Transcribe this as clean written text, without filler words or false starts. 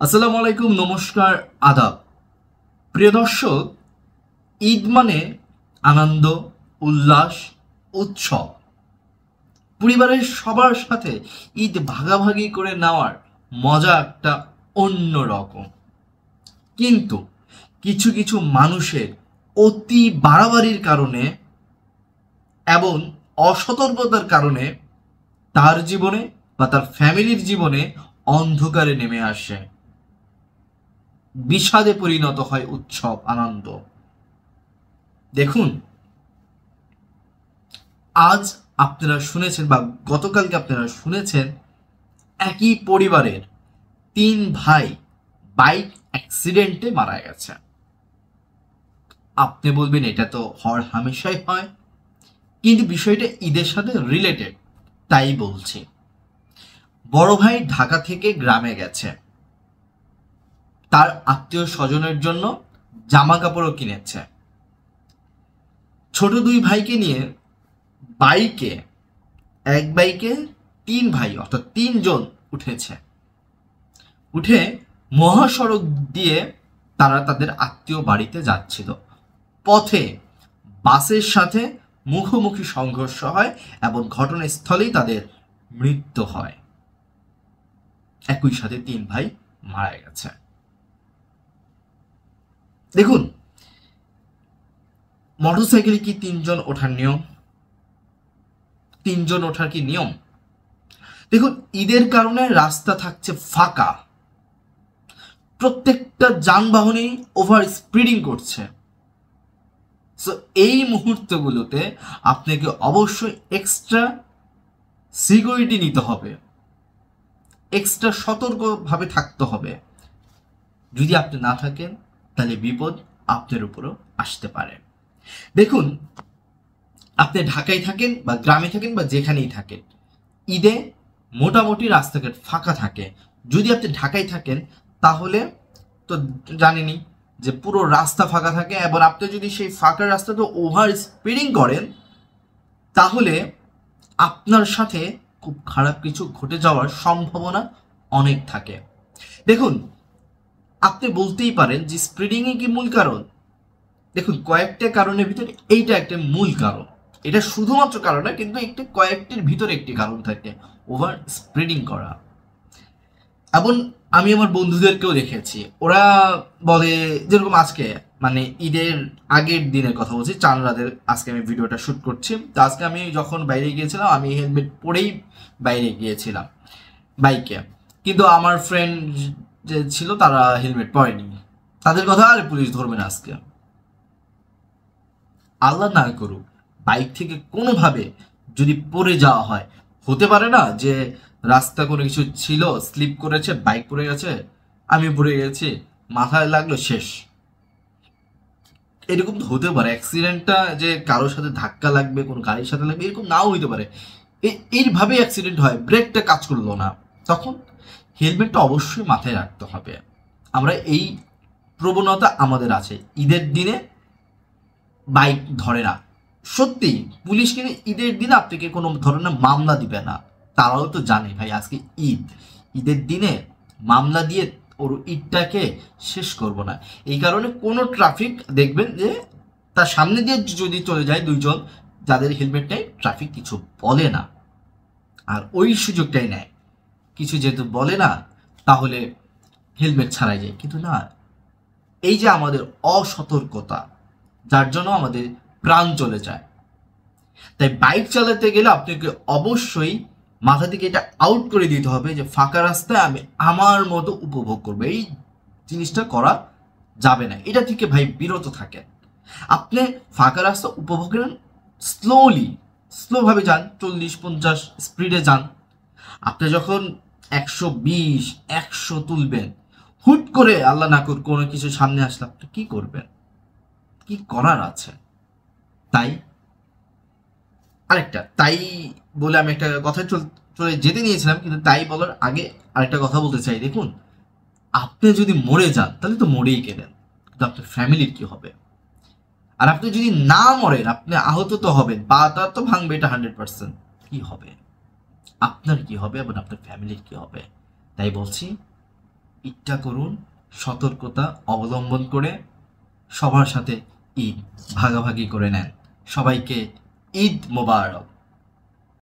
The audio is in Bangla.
আসসালামু আলাইকুম, নমস্কার, আদাব। প্রিয় দর্শক, ঈদ মানে আনন্দ, উল্লাস, উৎসব। পরিবারের সবার সাথে ঈদ ভাগাভাগি করে নেওয়ার মজা একটা অন্য রকম। কিন্তু কিছু কিছু মানুষের অতি বাড়াবাড়ির কারণে এবং অসতর্কতার কারণে তার জীবনে বা তার ফ্যামিলির জীবনে অন্ধকারে নেমে আসে, বিষাদে পরিণত হয় উৎসব, আনন্দ। দেখুন, আজ আপনারা শুনেছেন বা গতকালকে আপনারা শুনেছেন, একই পরিবারের 3 ভাই বাইক অ্যাক্সিডেন্টে মারা গেছে। আপনি বলবেন এটা তো হর হামেশাই হয়, কিন্তু বিষয়টা ঈদের সাথে রিলেটেড, তাই বলছি। বড় ভাই ঢাকা থেকে গ্রামে গেছে, তার আত্মীয় স্বজনের জন্য জামা কাপড়ও কিনেছে। ছোট 2 ভাইকে নিয়ে বাইকে, এক বাইকে 3 ভাই অর্থাৎ 3 জন উঠেছে। উঠে মহাসড়ক দিয়ে তারা তাদের আত্মীয় বাড়িতে যাচ্ছিল। পথে বাসের সাথে মুখোমুখি সংঘর্ষ হয় এবং ঘটনাস্থলেই তাদের মৃত্যু হয়। একই সাথে 3 ভাই মারা গেছে। দেখুন, মোটরসাইকেলে কি 3 জন ওঠার নিয়ম? 3 জন ওঠার কি নিয়ম? দেখুন, ঈদের কারণে রাস্তা থাকছে ফাঁকা, প্রত্যেকটা যানবাহনই ওভার স্পিডিং করছে। সো এই মুহূর্তগুলোতে আপনাকে অবশ্যই এক্সট্রা সিকিউরিটি নিতে হবে, এক্সট্রা সতর্কভাবে থাকতে হবে। যদি আপনি না থাকেন তাহলে বিপদ আপনার উপরও আসতে পারে। দেখুন, আপনি ঢাকায় থাকেন বা গ্রামে থাকেন বা যেখানেই থাকেন, ঈদে মোটামুটি রাস্তাঘাট ফাঁকা থাকে। যদি আপনি ঢাকায় থাকেন তাহলে তো জানেনই যে পুরো রাস্তা ফাঁকা থাকে, এবং আপনি যদি সেই ফাঁকা রাস্তাতে ওভার স্পিডিং করেন তাহলে আপনার সাথে খুব খারাপ কিছু ঘটে যাওয়ার সম্ভাবনা অনেক থাকে। দেখুন, আপনি বলতেই পারেন যে স্পিডিংই কি মূল কারণ? দেখুন, কয়েকটা কারণের ভিতরে এইটা একটা মূল কারণ। এটা শুধুমাত্র কারণ না, কিন্তু একটা কয়েকটির ভিতরে একটি কারণ থাকে, ওভার স্প্রেডিং করা। এবং আমি আমার বন্ধুদেরকেও দেখেছি, ওরা বলে, যেরকম আজকে মানে ঈদের আগের দিনের কথা বলছি, চাঁদ রাতের আজকে আমি ভিডিওটা শ্যুট করছি। তো আজকে আমি যখন বাইরে গিয়েছিলাম, আমি হেলমেট পরেই বাইরে গিয়েছিলাম বাইকে, কিন্তু আমার ফ্রেন্ড যে ছিল তারা হেলমেট পরেনি। তাদের কথা আর পুলিশ ধরবে না আজকে। আল্লাহ না করুক বাইক থেকে কোনোভাবে যদি পড়ে যাওয়া হয়, হতে পারে না যে রাস্তা কোনো কিছু ছিল, স্লিপ করেছে, বাইক পড়ে গেছে, আমি পড়ে গেছি, মাথায় লাগলো, শেষ। এরকম তো হতে পারে, অ্যাক্সিডেন্টটা যে কারোর সাথে ধাক্কা লাগবে, কোনো গাড়ির সাথে লাগবে, এরকম নাও হইতে পারে। এইভাবে অ্যাক্সিডেন্ট হয়, ব্রেকটা কাজ করলো না, তখন হেলমেটটা অবশ্যই মাথায় রাখতে হবে। আমরা এই প্রবণতা আমাদের আছে, ঈদের দিনে বাইক ধরে না। সত্যি পুলিশ কিন্তু ঈদের দিনে আপনাকে কোনো ধরনের মামলা দিবে না। তারাও তো জানে ভাই আজকে ঈদ, ঈদের দিনে মামলা দিয়ে ওর ঈদটাকে শেষ করব না। এই কারণে কোনো ট্রাফিক দেখবেন যে তার সামনে দিয়ে যদি চলে যায় 2 জন যাদের হেলমেট নেই, ট্রাফিক কিছু বলে না, আর ওই সুযোগটাই নেয়। কিছু যেহেতু বলে না, তাহলে হেলমেট ছাড়াই যায়। কিন্তু না, এই যে আমাদের অসতর্কতা, যার জন্য আমাদের প্রাণ চলে যায়। তাই বাইক চালাতে গেলে আপনাকে অবশ্যই মাথা থেকে এটা আউট করে দিতে হবে যে ফাঁকা রাস্তায় আমি আমার মতো উপভোগ করবো, এই জিনিসটা করা যাবে না। এটা থেকে ভাই বিরত থাকেন। আপনি ফাঁকা রাস্তা উপভোগ করেন, স্লোভাবে যান, 40-50 স্পিডে যান। আপনি যখন 120 100 তুলবেন, হুট করে আল্লাহ না করুক কোনো কিছু সামনে আসলে আপনি কি করবেন? কি করার আছে? তাই আরেকটা, তাই বলে আমি একটা কথা চলে যেতে নিয়েছিলাম, কিন্তু তাই বলার আগে আরেকটা কথা বলতে চাই। দেখুন, আপনি যদি মরে যান তাহলে তো মরেই গেলেন, কিন্তু আপনার ফ্যামিলির কি হবে? আর আপনি যদি না মরেন, আপনি আহত তো হবেন, পাটা তো ভাঙবে, এটা 100%। কি হবে? আপনার কি হবে এবং আপনার ফ্যামিলির কি হবে? তাই বলছি, ঈদটা করুন সতর্কতা অবলম্বন করে, সবার সাথে ঈদ ভাগাভাগি করে নেন। সবাইকে ঈদ মোবারক।